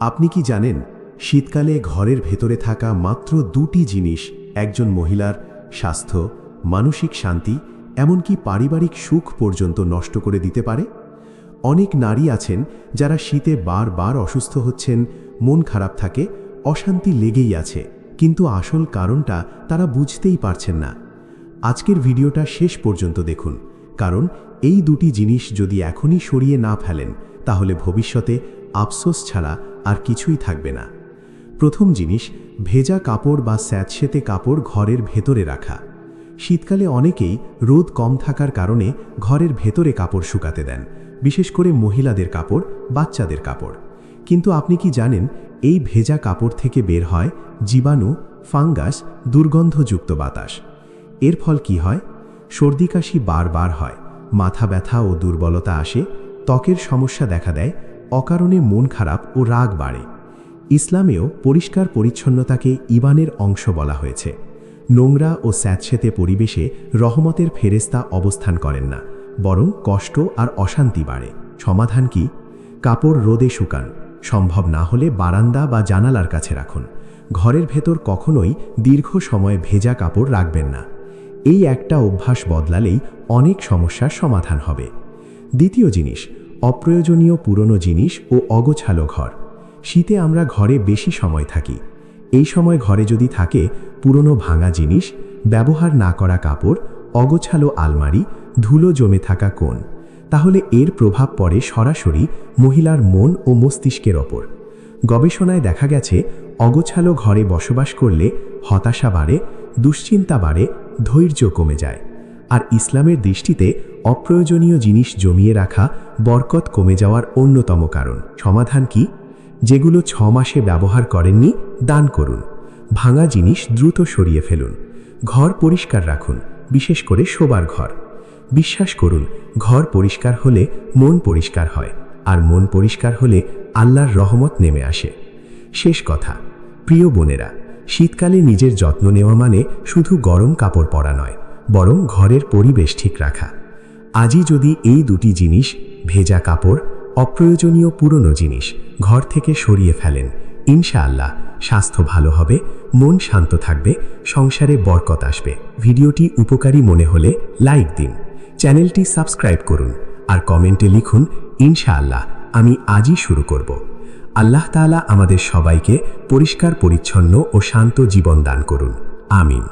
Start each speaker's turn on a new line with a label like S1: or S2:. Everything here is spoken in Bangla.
S1: আপনি কি জানেন, শীতকালে ঘরের ভেতরে থাকা মাত্র দুটি জিনিস একজন মহিলার স্বাস্থ্য, মানসিক শান্তি, এমনকি পারিবারিক সুখ পর্যন্ত নষ্ট করে দিতে পারে? অনেক নারী আছেন যারা শীতে বারবার অসুস্থ হচ্ছেন, মন খারাপ থাকে, অশান্তি লেগেই আছে, কিন্তু আসল কারণটা তারা বুঝতেই পারছেন না। আজকের ভিডিওটা শেষ পর্যন্ত দেখুন, কারণ এই দুটি জিনিস যদি এখনই সরিয়ে না ফেলেন তাহলে ভবিষ্যতে আফসোস ছাড়া আর কিছুই থাকবে না। প্রথম জিনিস, ভেজা কাপড় বা স্যাঁতসেঁতে কাপড় ঘরের ভেতরে রাখা। শীতকালে অনেকেই রোদ কম থাকার কারণে ঘরের ভেতরে কাপড় শুকাতে দেন, বিশেষ করে মহিলাদের কাপড়, বাচ্চাদের কাপড়। কিন্তু আপনি কি জানেন, এই ভেজা কাপড় থেকে বের হয় জীবাণু, ফাঙ্গাস, দুর্গন্ধযুক্ত বাতাস। এর ফল কি হয়? সর্দি কাশি বারবার হয়, মাথা ব্যথা ও দুর্বলতা আসে, ত্বকের সমস্যা দেখা দেয়, অকারণে মন খারাপ ও রাগ বাড়ে। ইসলামেও পরিষ্কার পরিচ্ছন্নতাকে ঈমানের অংশ বলা হয়েছে। নোংরা ও স্যাঁতসেঁতে পরিবেশে রহমতের ফেরেশতা অবস্থান করেন না, বরং কষ্ট আর অশান্তি বাড়ে। সমাধান কি? কাপড় রোদে শুকান, সম্ভব না হলে বারান্দা বা জানালার কাছে রাখুন। ঘরের ভেতর কখনোই দীর্ঘ সময় ভেজা কাপড় রাখবেন না। এই একটা অভ্যাস বদলালেই অনেক সমস্যার সমাধান হবে। দ্বিতীয় জিনিস, অপ্রয়োজনীয় পুরনো জিনিস ও অগোছালো ঘর। শীতে আমরা ঘরে বেশি সময় থাকি। এই সময় ঘরে যদি থাকে পুরনো ভাঙা জিনিস, ব্যবহার না করা কাপড়, অগোছালো আলমারি, ধুলো জমে থাকা কোণ, তাহলে এর প্রভাব পড়ে সরাসরি মহিলার মন ও মস্তিষ্কের ওপর। গবেষণায় দেখা গেছে, অগোছালো ঘরে বসবাস করলে হতাশা বাড়ে, দুশ্চিন্তা বাড়ে, ধৈর্য কমে যায়। আর ইসলামের দৃষ্টিতে অপ্রয়োজনীয় জিনিস জমিয়ে রাখা বরকত কমে যাওয়ার অন্যতম কারণ। সমাধান কি? যেগুলো 6 মাসে ব্যবহার করেননি, দান করুন। ভাঙা জিনিস দ্রুত সরিয়ে ফেলুন। ঘর পরিষ্কার রাখুন, বিশেষ করে শোবার ঘর। বিশ্বাস করুন, ঘর পরিষ্কার হলে মন পরিষ্কার হয়, আর মন পরিষ্কার হলে আল্লাহর রহমত নেমে আসে। শেষ কথা, প্রিয় বোনেরা, শীতকালে নিজের যত্ন নেওয়া মানে শুধু গরম কাপড় পরা নয়, বরং ঘরের পরিবেশ ঠিক রাখা। আজই যদি এই দুটি জিনিস, ভেজা কাপড়, অপ্রয়োজনীয় পুরনো জিনিস, ঘর থেকে সরিয়ে ফেলেন, ইনশাআল্লাহ স্বাস্থ্য ভালো হবে, মন শান্ত থাকবে, সংসারে বরকত আসবে। ভিডিওটি উপকারী মনে হলে লাইক দিন, চ্যানেলটি সাবস্ক্রাইব করুন, আর কমেন্টে লিখুন, ইনশাআল্লাহ আমি আজই শুরু করব। আল্লাহ তাআলা আমাদের সবাইকে পরিষ্কার পরিচ্ছন্ন ও শান্ত জীবন দান করুন। আমিন।